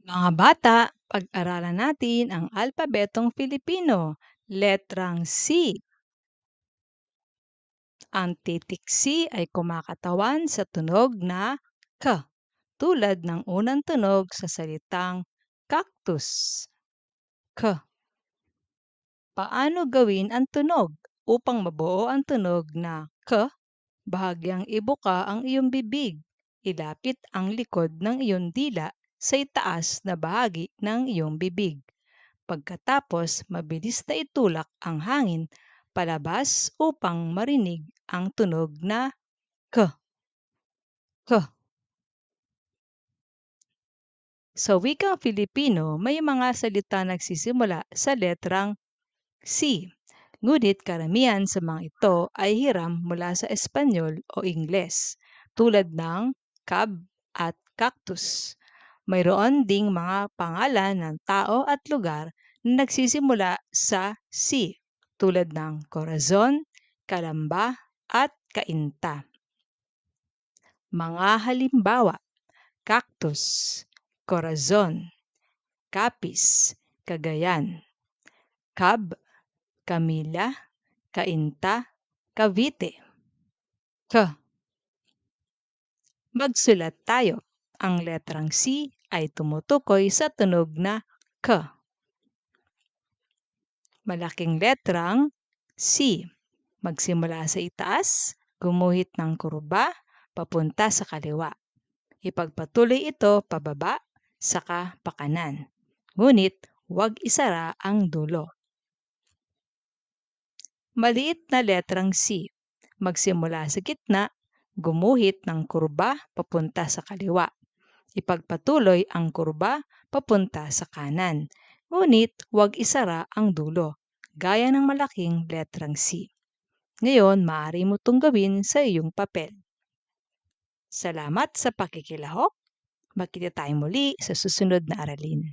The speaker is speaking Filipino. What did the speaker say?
Mga bata, pag-aralan natin ang alpabetong Filipino. Letrang C. Ang titik C ay kumakatawan sa tunog na K, tulad ng unang tunog sa salitang cactus. K. Paano gawin ang tunog? Upang mabuo ang tunog na K, bahagyang ibuka ang iyong bibig. Ilapit ang likod ng iyong dila sa itaas na bahagi ng iyong bibig. Pagkatapos, mabilis na itulak ang hangin palabas upang marinig ang tunog na K. K. Sa wikang Filipino, may mga salita nagsisimula sa letrang C. Ngunit karamihan sa mga ito ay hiram mula sa Espanyol o Ingles, tulad ng cab at cactus. Mayroon ding mga pangalan ng tao at lugar na nagsisimula sa C, tulad ng Corazon, Calamba at Cainta. Mga halimbawa: cactus, Corazon, Capiz, Cagayan; cab, Camila, Cainta, Cavite. K. Magsulat tayo. Ang letrang C ay tumutukoy sa tunog na K. Malaking letrang C. Magsimula sa itaas, gumuhit ng kurba, papunta sa kaliwa. Ipagpatuloy ito pababa, saka pakanan. Ngunit huwag isara ang dulo. Maliit na letrang C. Magsimula sa gitna, gumuhit ng kurba papunta sa kaliwa. Ipagpatuloy ang kurba papunta sa kanan. Ngunit huwag isara ang dulo, gaya ng malaking letrang C. Ngayon, maaari mo itong gawin sa iyong papel. Salamat sa pakikilahok. Magkita tayo muli sa susunod na aralin.